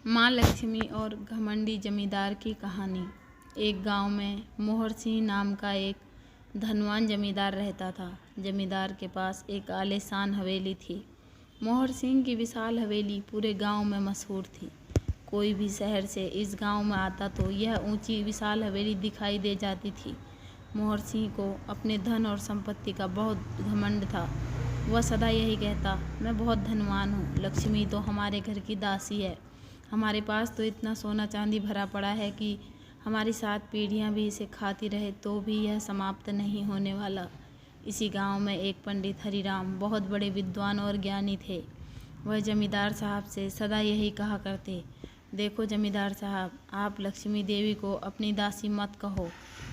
माँ लक्ष्मी और घमंडी जमींदार की कहानी। एक गांव में मोहर सिंह नाम का एक धनवान जमींदार रहता था। जमींदार के पास एक आलीशान हवेली थी। मोहर सिंह की विशाल हवेली पूरे गांव में मशहूर थी। कोई भी शहर से इस गांव में आता तो यह ऊंची विशाल हवेली दिखाई दे जाती थी। मोहर सिंह को अपने धन और संपत्ति का बहुत घमंड था। वह सदा यही कहता, मैं बहुत धनवान हूँ, लक्ष्मी तो हमारे घर की दासी है। हमारे पास तो इतना सोना चांदी भरा पड़ा है कि हमारी 7 पीढ़ियां भी इसे खाती रहे तो भी यह समाप्त नहीं होने वाला। इसी गांव में एक पंडित हरिराम बहुत बड़े विद्वान और ज्ञानी थे। वह जमींदार साहब से सदा यही कहा करते, देखो जमींदार साहब, आप लक्ष्मी देवी को अपनी दासी मत कहो।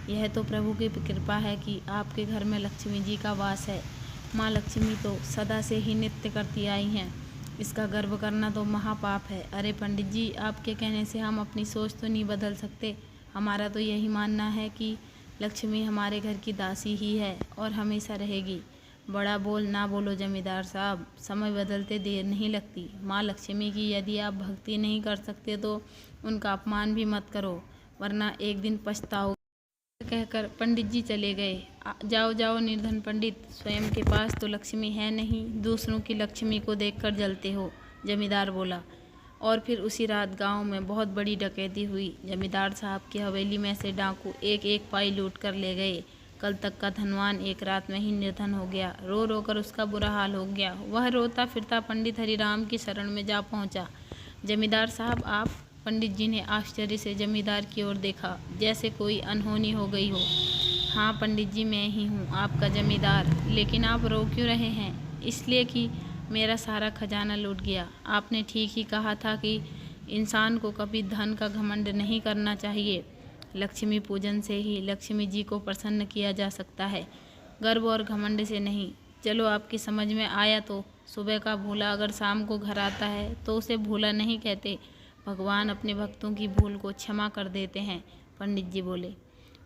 यह तो प्रभु की कृपा है कि आपके घर में लक्ष्मी जी का वास है। माँ लक्ष्मी तो सदा से ही नृत्य करती आई हैं। इसका गर्व करना तो महापाप है। अरे पंडित जी, आपके कहने से हम अपनी सोच तो नहीं बदल सकते। हमारा तो यही मानना है कि लक्ष्मी हमारे घर की दासी ही है और हमेशा रहेगी। बड़ा बोल ना बोलो जमींदार साहब, समय बदलते देर नहीं लगती। माँ लक्ष्मी की यदि आप भक्ति नहीं कर सकते तो उनका अपमान भी मत करो, वरना एक दिन पछताओगे। कहकर पंडित जी चले गए। जाओ जाओ निर्धन पंडित, स्वयं के पास तो लक्ष्मी है नहीं, दूसरों की लक्ष्मी को देखकर जलते हो, जमींदार बोला। और फिर उसी रात गांव में बहुत बड़ी डकैती हुई। जमींदार साहब की हवेली में से डाकू एक एक पाई लूट कर ले गए। कल तक का धनवान एक रात में ही निर्धन हो गया। रो रो कर उसका बुरा हाल हो गया। वह रोता फिरता पंडित हरिराम की शरण में जा पहुंचा। जमींदार साहब आप? पंडित जी ने आश्चर्य से जमींदार की ओर देखा, जैसे कोई अनहोनी हो गई हो। हाँ पंडित जी, मैं ही हूँ, आपका जमींदार। लेकिन आप रो क्यों रहे हैं? इसलिए कि मेरा सारा खजाना लूट गया। आपने ठीक ही कहा था कि इंसान को कभी धन का घमंड नहीं करना चाहिए। लक्ष्मी पूजन से ही लक्ष्मी जी को प्रसन्न किया जा सकता है, गर्व और घमंड से नहीं। चलो आपकी समझ में आया तो। सुबह का भूला अगर शाम को घर आता है तो उसे भूला नहीं कहते। भगवान अपने भक्तों की भूल को क्षमा कर देते हैं, पंडित जी बोले।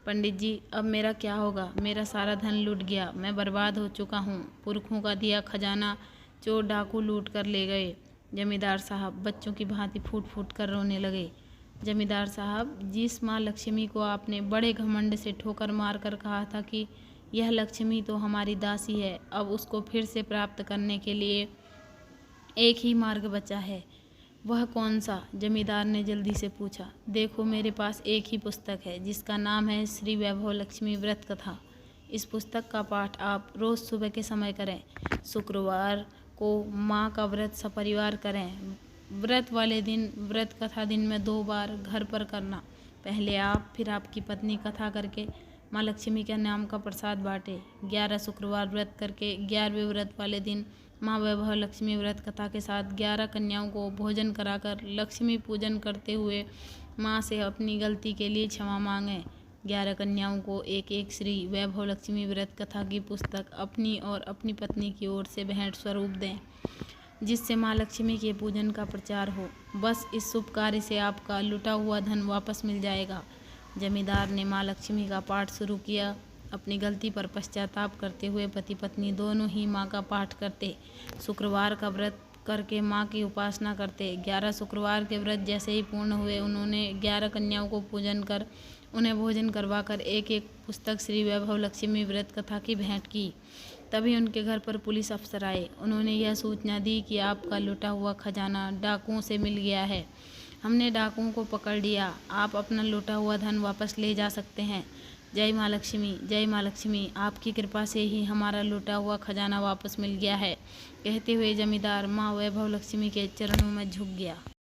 पंडित जी, अब मेरा क्या होगा? मेरा सारा धन लूट गया, मैं बर्बाद हो चुका हूँ। पुरखों का दिया खजाना चोर डाकू लूट कर ले गए। जमींदार साहब बच्चों की भांति फूट फूट कर रोने लगे। जमींदार साहब, जिस माँ लक्ष्मी को आपने बड़े घमंड से ठोकर मार कर कहा था कि यह लक्ष्मी तो हमारी दासी है, अब उसको फिर से प्राप्त करने के लिए एक ही मार्ग बचा है। वह कौन सा? जमींदार ने जल्दी से पूछा। देखो, मेरे पास एक ही पुस्तक है जिसका नाम है श्री वैभव लक्ष्मी व्रत कथा। इस पुस्तक का पाठ आप रोज़ सुबह के समय करें। शुक्रवार को माँ का व्रत सपरिवार करें। व्रत वाले दिन व्रत कथा दिन में 2 बार घर पर करना। पहले आप फिर आपकी पत्नी कथा करके माँ लक्ष्मी के नाम का प्रसाद बांटे। 11 शुक्रवार व्रत करके 11वें व्रत वाले दिन माँ वैभव लक्ष्मी व्रत कथा के साथ 11 कन्याओं को भोजन कराकर लक्ष्मी पूजन करते हुए माँ से अपनी गलती के लिए क्षमा मांगें। 11 कन्याओं को एक एक श्री वैभव लक्ष्मी व्रत कथा की पुस्तक अपनी और अपनी पत्नी की ओर से भेंट स्वरूप दें, जिससे माँ लक्ष्मी के पूजन का प्रचार हो। बस इस शुभ कार्य से आपका लुटा हुआ धन वापस मिल जाएगा। जमींदार ने माँ लक्ष्मी का पाठ शुरू किया। अपनी गलती पर पश्चाताप करते हुए पति पत्नी दोनों ही माँ का पाठ करते। शुक्रवार का व्रत करके माँ की उपासना करते। 11 शुक्रवार के व्रत जैसे ही पूर्ण हुए, उन्होंने 11 कन्याओं को पूजन कर उन्हें भोजन करवाकर एक एक पुस्तक श्री वैभव लक्ष्मी व्रत कथा की भेंट की। तभी उनके घर पर पुलिस अफसर आए। उन्होंने यह सूचना दी कि आपका लुटा हुआ खजाना डाकुओं से मिल गया है। हमने डाकुओं को पकड़ लिया। आप अपना लुटा हुआ धन वापस ले जा सकते हैं। जय माँ लक्ष्मी, जय माँ लक्ष्मी, आपकी कृपा से ही हमारा लूटा हुआ खजाना वापस मिल गया है, कहते हुए जमींदार माँ वैभव लक्ष्मी के चरणों में झुक गया।